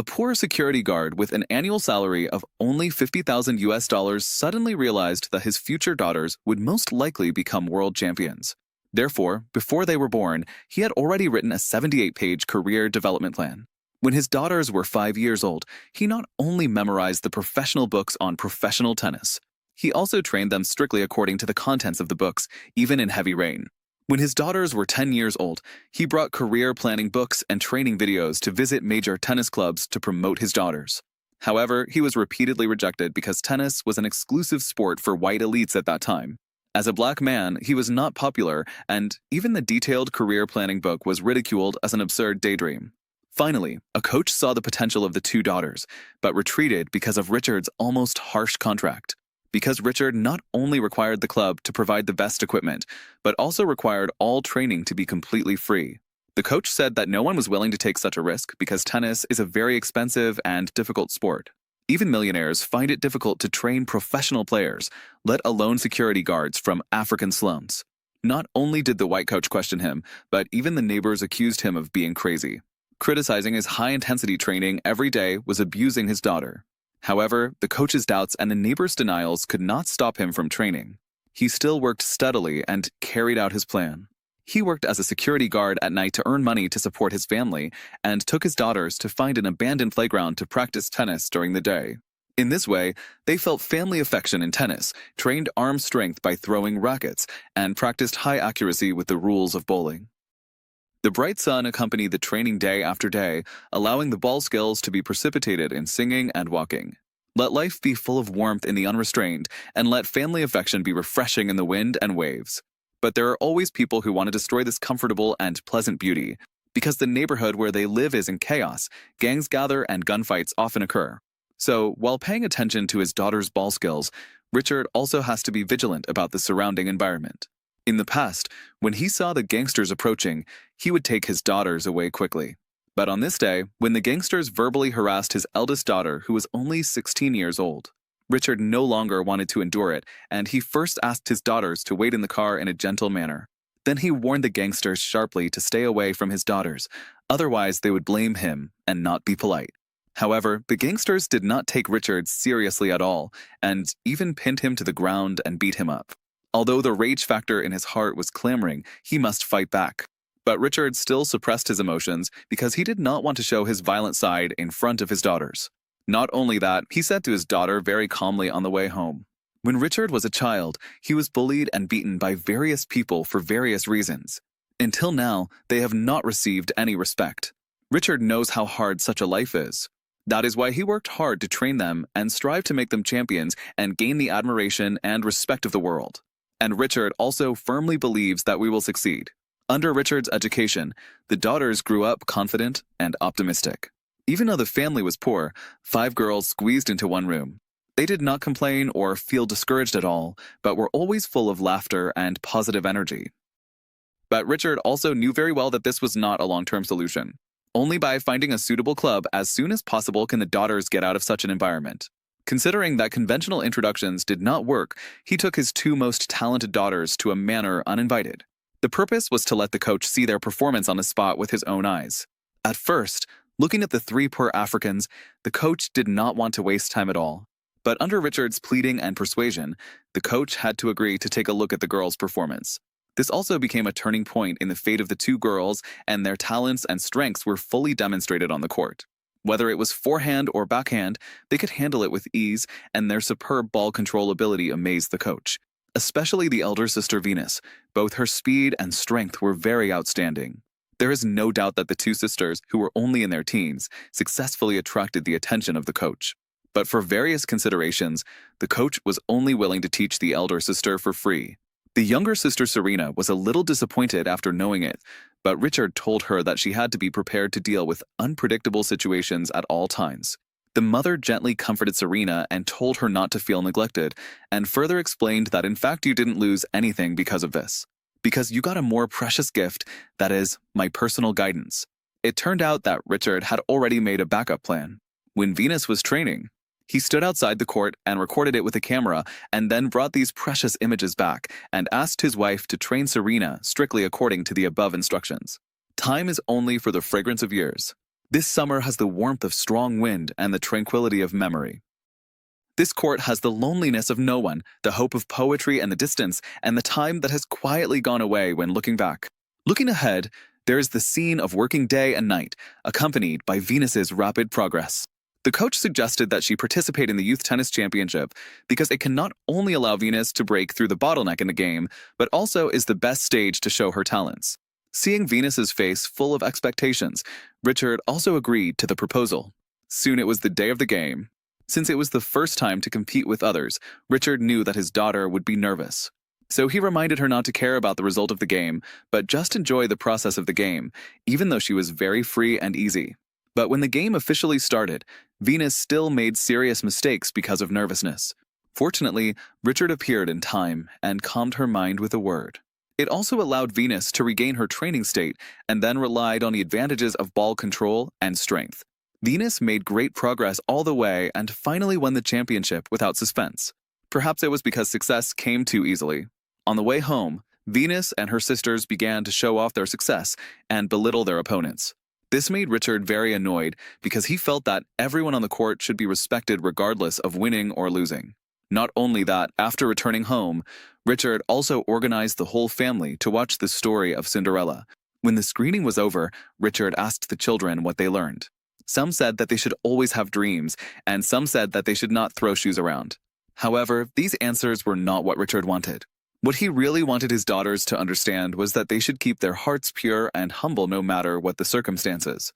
A poor security guard with an annual salary of only $50,000 suddenly realized that his future daughters would most likely become world champions. Therefore, before they were born, he had already written a 78-page career development plan. When his daughters were 5 years old, he not only memorized the professional books on professional tennis, he also trained them strictly according to the contents of the books, even in heavy rain. When his daughters were 10 years old, he brought career planning books and training videos to visit major tennis clubs to promote his daughters. However, he was repeatedly rejected because tennis was an exclusive sport for white elites at that time. As a black man, he was not popular, and even the detailed career planning book was ridiculed as an absurd daydream. Finally, a coach saw the potential of the two daughters, but retreated because of Richard's almost harsh contract. Because Richard not only required the club to provide the best equipment, but also required all training to be completely free. The coach said that no one was willing to take such a risk because tennis is a very expensive and difficult sport. Even millionaires find it difficult to train professional players, let alone security guards from African slums. Not only did the white coach question him, but even the neighbors accused him of being crazy. Criticizing his high-intensity training every day was abusing his daughter. However, the coach's doubts and the neighbors' denials could not stop him from training. He still worked steadily and carried out his plan. He worked as a security guard at night to earn money to support his family and took his daughters to find an abandoned playground to practice tennis during the day. In this way, they felt family affection in tennis, trained arm strength by throwing rackets, and practiced high accuracy with the rules of bowling. The bright sun accompanied the training day after day, allowing the ball skills to be precipitated in singing and walking. Let life be full of warmth in the unrestrained, and let family affection be refreshing in the wind and waves. But there are always people who want to destroy this comfortable and pleasant beauty. Because the neighborhood where they live is in chaos, gangs gather and gunfights often occur. So, while paying attention to his daughter's ball skills, Richard also has to be vigilant about the surrounding environment. In the past, when he saw the gangsters approaching, he would take his daughters away quickly. But on this day, when the gangsters verbally harassed his eldest daughter, who was only 16 years old, Richard no longer wanted to endure it, and he first asked his daughters to wait in the car in a gentle manner. Then he warned the gangsters sharply to stay away from his daughters, otherwise they would blame him and not be polite. However, the gangsters did not take Richard seriously at all, and even pinned him to the ground and beat him up. Although the rage factor in his heart was clamoring, he must fight back. But Richard still suppressed his emotions because he did not want to show his violent side in front of his daughters. Not only that, he said to his daughter very calmly on the way home, "When Richard was a child, he was bullied and beaten by various people for various reasons. Until now, they have not received any respect. Richard knows how hard such a life is. That is why he worked hard to train them and strive to make them champions and gain the admiration and respect of the world. And Richard also firmly believes that we will succeed." Under Richard's education, the daughters grew up confident and optimistic. Even though the family was poor, 5 girls squeezed into one room. They did not complain or feel discouraged at all, but were always full of laughter and positive energy. But Richard also knew very well that this was not a long-term solution. Only by finding a suitable club as soon as possible can the daughters get out of such an environment. Considering that conventional introductions did not work, he took his 2 most talented daughters to a manor uninvited. The purpose was to let the coach see their performance on the spot with his own eyes. At first, looking at the 3 poor Africans, the coach did not want to waste time at all. But under Richard's pleading and persuasion, the coach had to agree to take a look at the girls' performance. This also became a turning point in the fate of the 2 girls, and their talents and strengths were fully demonstrated on the court. Whether it was forehand or backhand, they could handle it with ease, and their superb ball control ability amazed the coach. Especially the elder sister Venus, both her speed and strength were very outstanding. There is no doubt that the 2 sisters, who were only in their teens, successfully attracted the attention of the coach. But for various considerations, the coach was only willing to teach the elder sister for free. The younger sister Serena was a little disappointed after knowing it, but Richard told her that she had to be prepared to deal with unpredictable situations at all times. The mother gently comforted Serena and told her not to feel neglected, and further explained that in fact you didn't lose anything because of this. Because you got a more precious gift, that is, my personal guidance. It turned out that Richard had already made a backup plan. When Venus was training, he stood outside the court and recorded it with a camera, and then brought these precious images back and asked his wife to train Serena strictly according to the above instructions. Time is only for the fragrance of years. This summer has the warmth of strong wind and the tranquility of memory. This court has the loneliness of no one, the hope of poetry and the distance, and the time that has quietly gone away when looking back. Looking ahead, there is the scene of working day and night, accompanied by Venus's rapid progress. The coach suggested that she participate in the Youth Tennis Championship because it can not only allow Venus to break through the bottleneck in the game, but also is the best stage to show her talents. Seeing Venus's face full of expectations, Richard also agreed to the proposal. Soon it was the day of the game. Since it was the first time to compete with others, Richard knew that his daughter would be nervous. So he reminded her not to care about the result of the game, but just enjoy the process of the game, even though she was very free and easy. But when the game officially started, Venus still made serious mistakes because of nervousness. Fortunately, Richard appeared in time and calmed her mind with a word. It also allowed Venus to regain her training state and then relied on the advantages of ball control and strength. Venus made great progress all the way and finally won the championship without suspense. Perhaps it was because success came too easily. On the way home, Venus and her sisters began to show off their success and belittle their opponents. This made Richard very annoyed because he felt that everyone on the court should be respected regardless of winning or losing. Not only that, after returning home, Richard also organized the whole family to watch the story of Cinderella. When the screening was over, Richard asked the children what they learned. Some said that they should always have dreams, and some said that they should not throw shoes around. However, these answers were not what Richard wanted. What he really wanted his daughters to understand was that they should keep their hearts pure and humble no matter what the circumstances.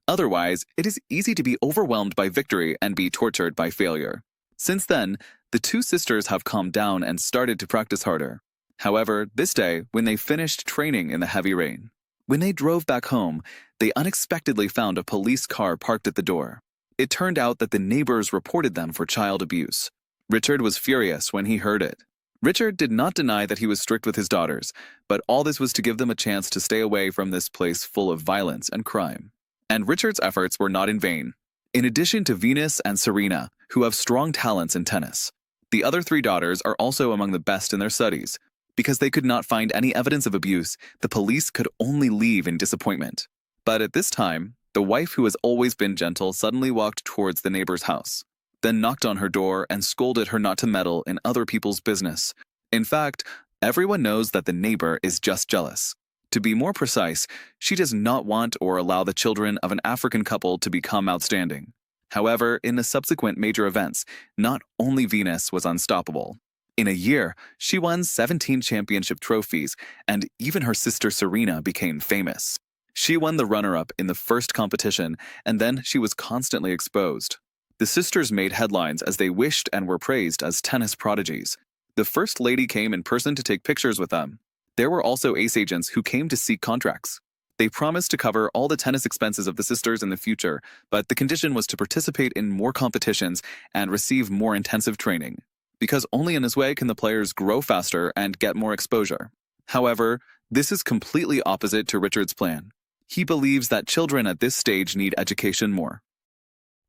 Otherwise, it is easy to be overwhelmed by victory and be tortured by failure. Since then, the two sisters have calmed down and started to practice harder. However, this day, when they finished training in the heavy rain, when they drove back home, they unexpectedly found a police car parked at the door. It turned out that the neighbors reported them for child abuse. Richard was furious when he heard it. Richard did not deny that he was strict with his daughters, but all this was to give them a chance to stay away from this place full of violence and crime. And Richard's efforts were not in vain. In addition to Venus and Serena, who have strong talents in tennis, the other three daughters are also among the best in their studies. Because they could not find any evidence of abuse, the police could only leave in disappointment. But at this time, the wife who has always been gentle suddenly walked towards the neighbor's house, then knocked on her door and scolded her not to meddle in other people's business. In fact, everyone knows that the neighbor is just jealous. To be more precise, she does not want or allow the children of an African couple to become outstanding. However, in the subsequent major events, not only Venus was unstoppable. In a year, she won 17 championship trophies, and even her sister Serena became famous. She won the runner-up in the first competition, and then she was constantly exposed. The sisters made headlines as they wished and were praised as tennis prodigies. The First Lady came in person to take pictures with them. There were also ace agents who came to seek contracts. They promised to cover all the tennis expenses of the sisters in the future, but the condition was to participate in more competitions and receive more intensive training, because only in this way can the players grow faster and get more exposure. However, this is completely opposite to Richard's plan. He believes that children at this stage need education more.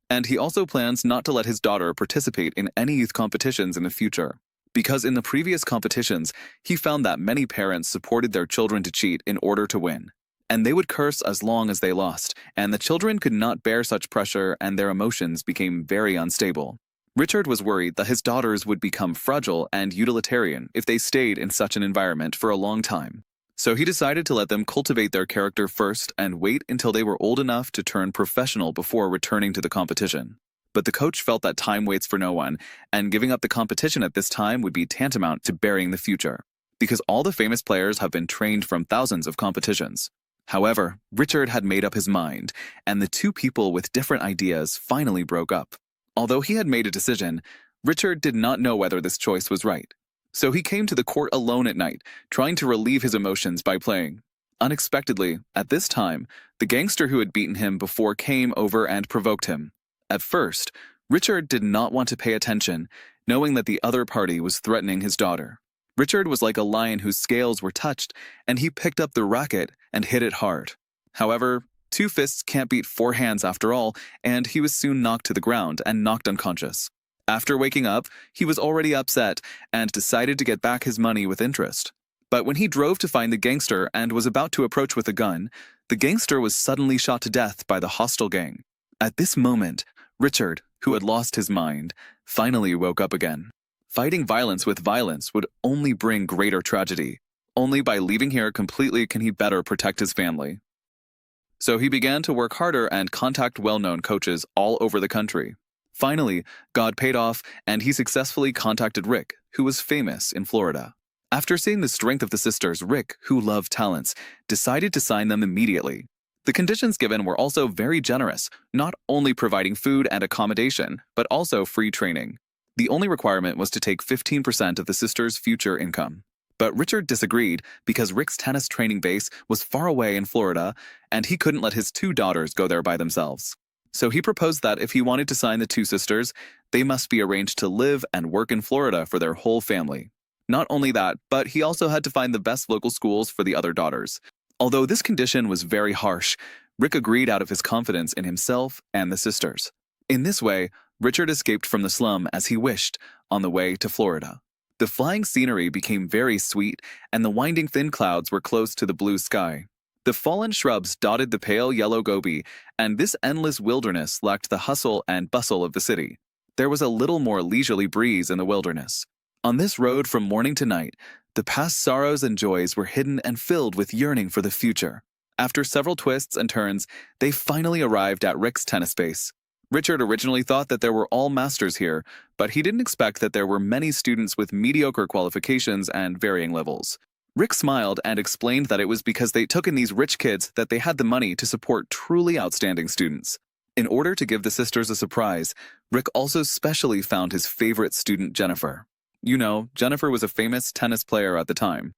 And he also plans not to let his daughter participate in any youth competitions in the future, because in the previous competitions, he found that many parents supported their children to cheat in order to win. And they would curse as long as they lost, and the children could not bear such pressure and their emotions became very unstable. Richard was worried that his daughters would become fragile and utilitarian if they stayed in such an environment for a long time. So he decided to let them cultivate their character first and wait until they were old enough to turn professional before returning to the competition. But the coach felt that time waits for no one, and giving up the competition at this time would be tantamount to burying the future, because all the famous players have been trained from thousands of competitions. However, Richard had made up his mind, and the two people with different ideas finally broke up. Although he had made a decision, Richard did not know whether this choice was right. So he came to the court alone at night, trying to relieve his emotions by playing. Unexpectedly, at this time, the gangster who had beaten him before came over and provoked him. At first, Richard did not want to pay attention, knowing that the other party was threatening his daughter. Richard was like a lion whose scales were touched, and he picked up the racket and hit it hard. However, two fists can't beat four hands after all, and he was soon knocked to the ground and knocked unconscious. After waking up, he was already upset and decided to get back his money with interest. But when he drove to find the gangster and was about to approach with a gun, The gangster was suddenly shot to death by the hostile gang. At this moment, Richard, who had lost his mind, finally woke up again. Fighting violence with violence would only bring greater tragedy. Only by leaving here completely can he better protect his family. So he began to work harder and contact well-known coaches all over the country. Finally, God paid off, and he successfully contacted Rick, who was famous in Florida. After seeing the strength of the sisters, Rick, who loved talents, decided to sign them immediately. The conditions given were also very generous, not only providing food and accommodation, but also free training. The only requirement was to take 15% of the sisters' future income. But Richard disagreed because Rick's tennis training base was far away in Florida, and he couldn't let his 2 daughters go there by themselves. So he proposed that if he wanted to sign the 2 sisters, they must be arranged to live and work in Florida for their whole family. Not only that, but he also had to find the best local schools for the other daughters. Although this condition was very harsh, Rick agreed out of his confidence in himself and the sisters. In this way, Richard escaped from the slum as he wished on the way to Florida. The flying scenery became very sweet, and the winding thin clouds were close to the blue sky. The fallen shrubs dotted the pale yellow Gobi, and this endless wilderness lacked the hustle and bustle of the city. There was a little more leisurely breeze in the wilderness. On this road from morning to night, the past sorrows and joys were hidden and filled with yearning for the future. After several twists and turns, they finally arrived at Rick's tennis base. Richard originally thought that there were all masters here, but he didn't expect that there were many students with mediocre qualifications and varying levels. Rick smiled and explained that it was because they took in these rich kids that they had the money to support truly outstanding students. In order to give the sisters a surprise, Rick also specially found his favorite student, Jennifer. You know, Jennifer was a famous tennis player at the time.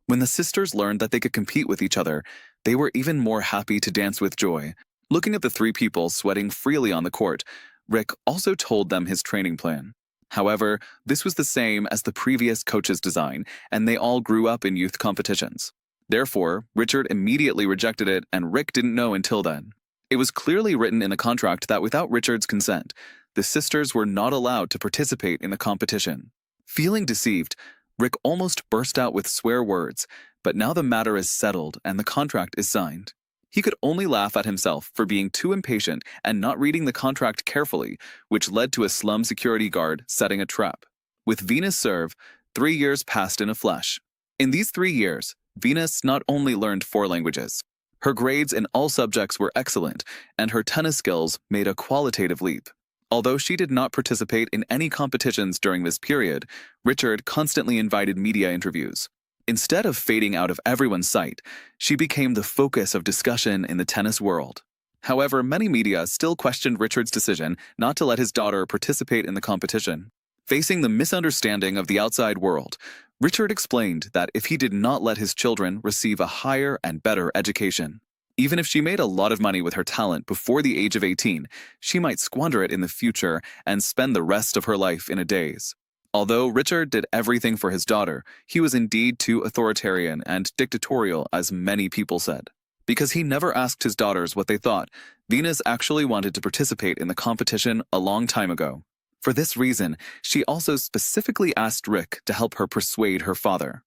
When the sisters learned that they could compete with each other, they were even more happy to dance with joy. Looking at the 3 people sweating freely on the court, Rick also told them his training plan. However, this was the same as the previous coach's design, and they all grew up in youth competitions. Therefore, Richard immediately rejected it, and Rick didn't know until then. It was clearly written in the contract that without Richard's consent, the sisters were not allowed to participate in the competition. Feeling deceived, Rick almost burst out with swear words, but now the matter is settled and the contract is signed. He could only laugh at himself for being too impatient and not reading the contract carefully, which led to a slum security guard setting a trap. With Venus serve, 3 years passed in a flash. In these 3 years, Venus not only learned 4 languages. Her grades in all subjects were excellent, and her tennis skills made a qualitative leap. Although she did not participate in any competitions during this period, Richard constantly invited media interviews. Instead of fading out of everyone's sight, she became the focus of discussion in the tennis world. However, many media still questioned Richard's decision not to let his daughter participate in the competition. Facing the misunderstanding of the outside world, Richard explained that if he did not let his children receive a higher and better education, even if she made a lot of money with her talent before the age of 18, she might squander it in the future and spend the rest of her life in a daze. Although Richard did everything for his daughter, he was indeed too authoritarian and dictatorial, as many people said. Because he never asked his daughters what they thought, Venus actually wanted to participate in the competition a long time ago. For this reason, she also specifically asked Rick to help her persuade her father.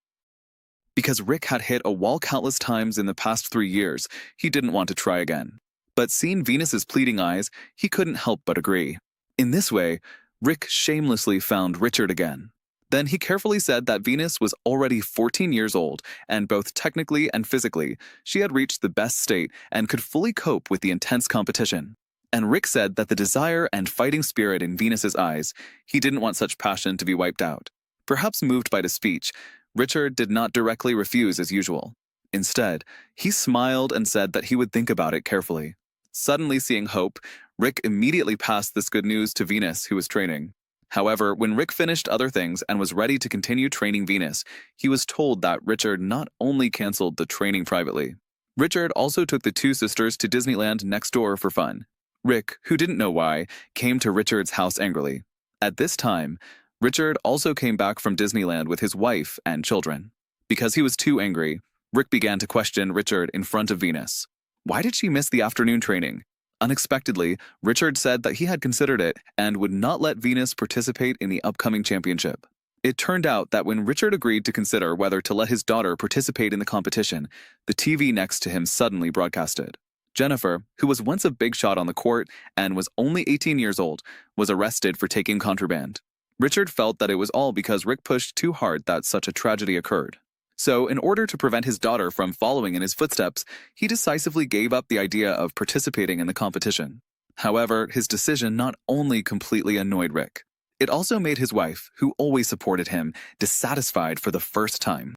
Because Rick had hit a wall countless times in the past 3 years, he didn't want to try again. But seeing Venus's pleading eyes, he couldn't help but agree. In this way, Rick shamelessly found Richard again. Then he carefully said that Venus was already 14 years old, and both technically and physically, she had reached the best state and could fully cope with the intense competition. And Rick said that the desire and fighting spirit in Venus's eyes, he didn't want such passion to be wiped out. Perhaps moved by the speech, Richard did not directly refuse as usual. Instead, he smiled and said that he would think about it carefully. Suddenly seeing hope, Rick immediately passed this good news to Venus, who was training. However, when Rick finished other things and was ready to continue training Venus, he was told that Richard not only canceled the training privately. Richard also took the 2 sisters to Disneyland next door for fun. Rick, who didn't know why, came to Richard's house angrily. At this time, Richard also came back from Disneyland with his wife and children. Because he was too angry, Rick began to question Richard in front of Venus. Why did she miss the afternoon training? Unexpectedly, Richard said that he had considered it and would not let Venus participate in the upcoming championship. It turned out that when Richard agreed to consider whether to let his daughter participate in the competition, the TV next to him suddenly broadcasted. Jennifer, who was once a big shot on the court and was only 18 years old, was arrested for taking contraband. Richard felt that it was all because Rick pushed too hard that such a tragedy occurred. So, in order to prevent his daughter from following in his footsteps, he decisively gave up the idea of participating in the competition. However, his decision not only completely annoyed Rick, it also made his wife, who always supported him, dissatisfied for the first time.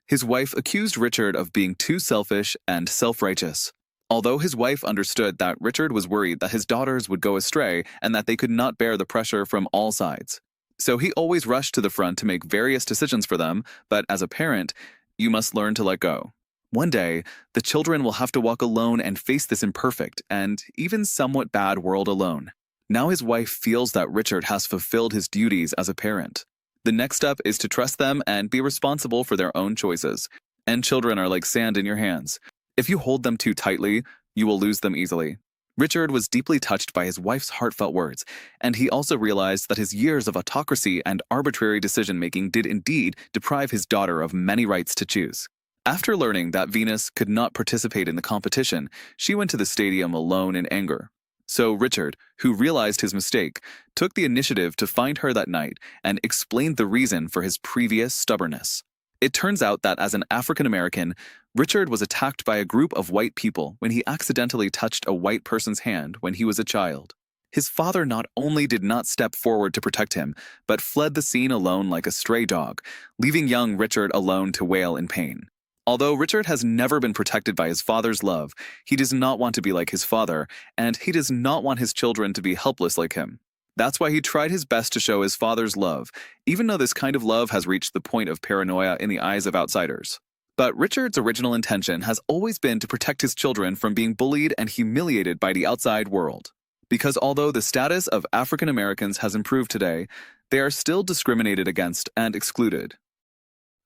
His wife accused Richard of being too selfish and self-righteous. Although his wife understood that Richard was worried that his daughters would go astray and that they could not bear the pressure from all sides. So he always rushed to the front to make various decisions for them, but as a parent, you must learn to let go. One day, the children will have to walk alone and face this imperfect and even somewhat bad world alone. Now his wife feels that Richard has fulfilled his duties as a parent. The next step is to trust them and be responsible for their own choices. And children are like sand in your hands. If you hold them too tightly, you will lose them easily. Richard was deeply touched by his wife's heartfelt words, and he also realized that his years of autocracy and arbitrary decision-making did indeed deprive his daughter of many rights to choose. After learning that Venus could not participate in the competition, she went to the stadium alone in anger. So Richard, who realized his mistake, took the initiative to find her that night and explained the reason for his previous stubbornness. It turns out that as an African American, Richard was attacked by a group of white people when he accidentally touched a white person's hand when he was a child. His father not only did not step forward to protect him, but fled the scene alone like a stray dog, leaving young Richard alone to wail in pain. Although Richard has never been protected by his father's love, he does not want to be like his father, and he does not want his children to be helpless like him. That's why he tried his best to show his father's love, even though this kind of love has reached the point of paranoia in the eyes of outsiders. But Richard's original intention has always been to protect his children from being bullied and humiliated by the outside world. Because although the status of African Americans has improved today, they are still discriminated against and excluded.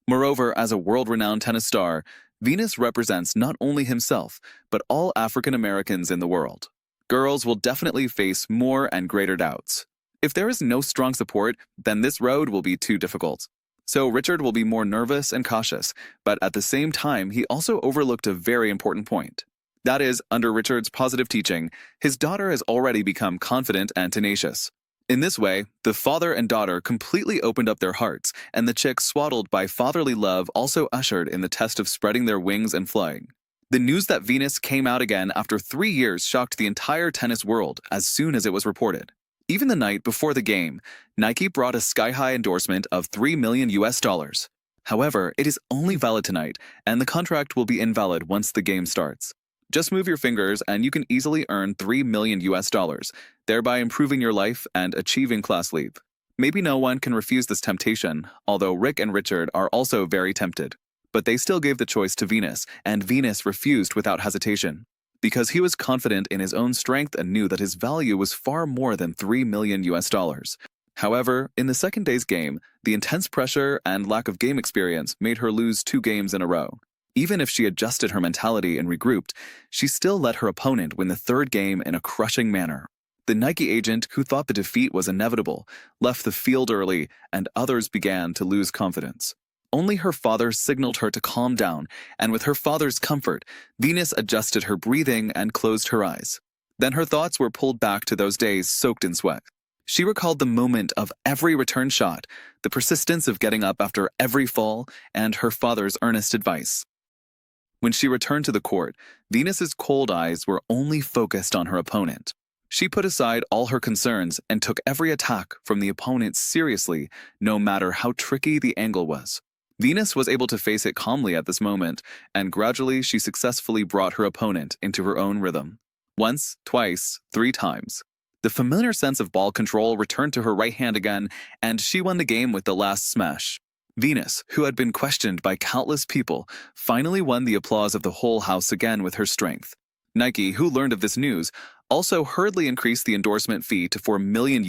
Moreover, as a world-renowned tennis star, Venus represents not only himself, but all African Americans in the world. Girls will definitely face more and greater doubts. If there is no strong support, then this road will be too difficult. So Richard will be more nervous and cautious, but at the same time, he also overlooked a very important point. That is, under Richard's positive teaching, his daughter has already become confident and tenacious. In this way, the father and daughter completely opened up their hearts, and the chick swaddled by fatherly love also ushered in the test of spreading their wings and flying. The news that Venus came out again after 3 years shocked the entire tennis world as soon as it was reported. Even the night before the game, Nike brought a sky-high endorsement of $3 million. However, it is only valid tonight, and the contract will be invalid once the game starts. Just move your fingers and you can easily earn $3 million, thereby improving your life and achieving class leave. Maybe no one can refuse this temptation, although Rick and Richard are also very tempted. But they still gave the choice to Venus, and Venus refused without hesitation. Because he was confident in his own strength and knew that his value was far more than $3 million. However, in the second day's game, the intense pressure and lack of game experience made her lose 2 games in a row. Even if she adjusted her mentality and regrouped, she still let her opponent win the 3rd game in a crushing manner. The Nike agent, who thought the defeat was inevitable, left the field early, and others began to lose confidence. Only her father signaled her to calm down, and with her father's comfort, Venus adjusted her breathing and closed her eyes. Then her thoughts were pulled back to those days soaked in sweat. She recalled the moment of every return shot, the persistence of getting up after every fall, and her father's earnest advice. When she returned to the court, Venus's cold eyes were only focused on her opponent. She put aside all her concerns and took every attack from the opponent seriously, no matter how tricky the angle was. Venus was able to face it calmly at this moment, and gradually she successfully brought her opponent into her own rhythm. Once, twice, 3 times. The familiar sense of ball control returned to her right hand again, and she won the game with the last smash. Venus, who had been questioned by countless people, finally won the applause of the whole house again with her strength. Nike, who learned of this news, also hurriedly increased the endorsement fee to $4 million.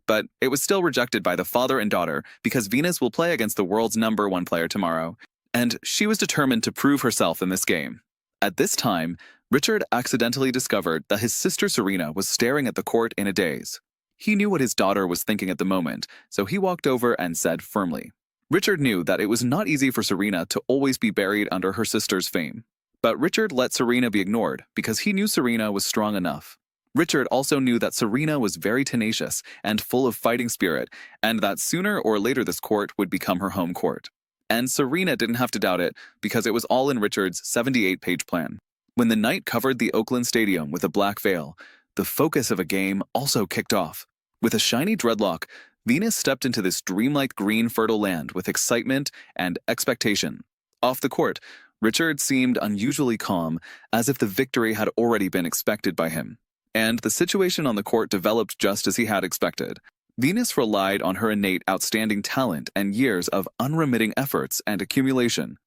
But it was still rejected by the father and daughter because Venus will play against the world's #1 player tomorrow, and she was determined to prove herself in this game. At this time, Richard accidentally discovered that his sister Serena was staring at the court in a daze. He knew what his daughter was thinking at the moment, so he walked over and said firmly. Richard knew that it was not easy for Serena to always be buried under her sister's fame. But Richard let Serena be ignored because he knew Serena was strong enough. Richard also knew that Serena was very tenacious and full of fighting spirit, and that sooner or later this court would become her home court. And Serena didn't have to doubt it because it was all in Richard's 78-page plan. When the night covered the Oakland Stadium with a black veil, the focus of a game also kicked off. With a shiny dreadlock, Venus stepped into this dreamlike green fertile land with excitement and expectation. Off the court, Richard seemed unusually calm, as if the victory had already been expected by him. And the situation on the court developed just as he had expected. Venus relied on her innate outstanding talent and years of unremitting efforts and accumulation.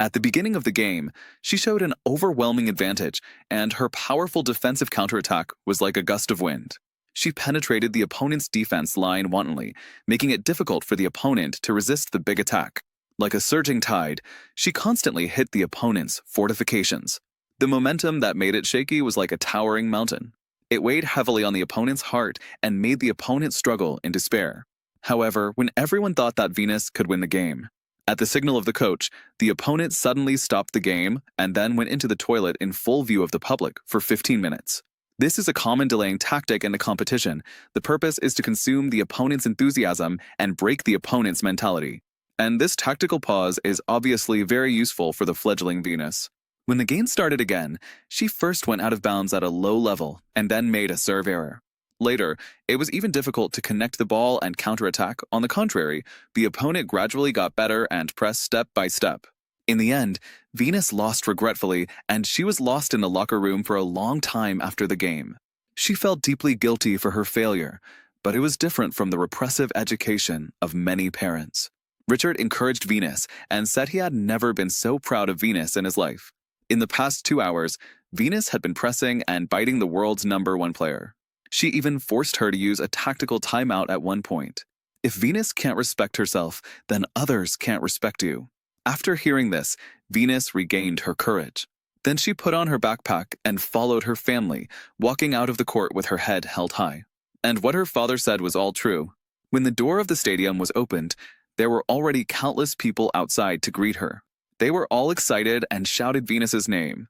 At the beginning of the game, she showed an overwhelming advantage, and her powerful defensive counterattack was like a gust of wind. She penetrated the opponent's defense line wantonly, making it difficult for the opponent to resist the big attack. Like a surging tide, she constantly hit the opponent's fortifications. The momentum that made it shaky was like a towering mountain. It weighed heavily on the opponent's heart and made the opponent struggle in despair. However, when everyone thought that Venus could win the game, at the signal of the coach, the opponent suddenly stopped the game and then went into the toilet in full view of the public for 15 minutes. This is a common delaying tactic in the competition. The purpose is to consume the opponent's enthusiasm and break the opponent's mentality. And this tactical pause is obviously very useful for the fledgling Venus. When the game started again, she first went out of bounds at a low level and then made a serve error. Later, it was even difficult to connect the ball and counterattack. On the contrary, the opponent gradually got better and pressed step by step. In the end, Venus lost regretfully, and she was lost in the locker room for a long time after the game. She felt deeply guilty for her failure, but it was different from the repressive education of many parents. Richard encouraged Venus and said he had never been so proud of Venus in his life. In the past 2 hours, Venus had been pressing and biting the world's #1 player. She even forced her to use a tactical timeout at one point. If Venus can't respect herself, then others can't respect you. After hearing this, Venus regained her courage. Then she put on her backpack and followed her family, walking out of the court with her head held high. And what her father said was all true. When the door of the stadium was opened, there were already countless people outside to greet her. They were all excited and shouted Venus's name.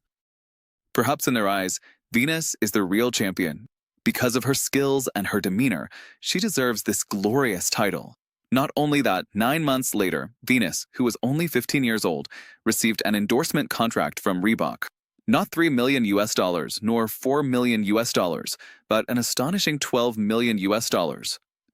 Perhaps in their eyes, Venus is the real champion. Because of her skills and her demeanor, she deserves this glorious title. Not only that, 9 months later, Venus, who was only 15 years old, received an endorsement contract from Reebok. Not $3 million nor $4 million, but an astonishing $12 million.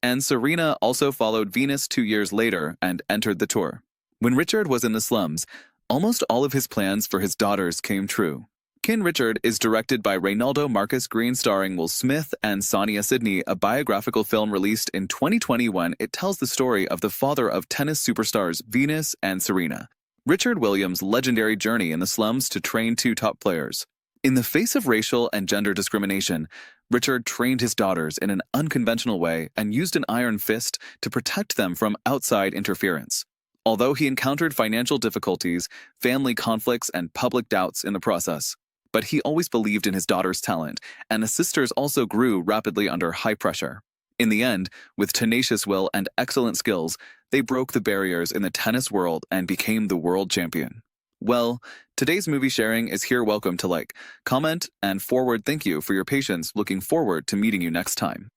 And Serena also followed Venus 2 years later and entered the tour. When Richard was in the slums, almost all of his plans for his daughters came true. King Richard is directed by Reynaldo Marcus Green, starring Will Smith and Sonia Sidney, a biographical film released in 2021. It tells the story of the father of tennis superstars Venus and Serena, Richard Williams' legendary journey in the slums to train 2 top players. In the face of racial and gender discrimination, Richard trained his daughters in an unconventional way and used an iron fist to protect them from outside interference. Although he encountered financial difficulties, family conflicts, and public doubts in the process, but he always believed in his daughter's talent, and the sisters also grew rapidly under high pressure. In the end, with tenacious will and excellent skills, they broke the barriers in the tennis world and became the world champion. Well, today's movie sharing is here. Welcome to like, comment, and forward. Thank you for your patience. Looking forward to meeting you next time.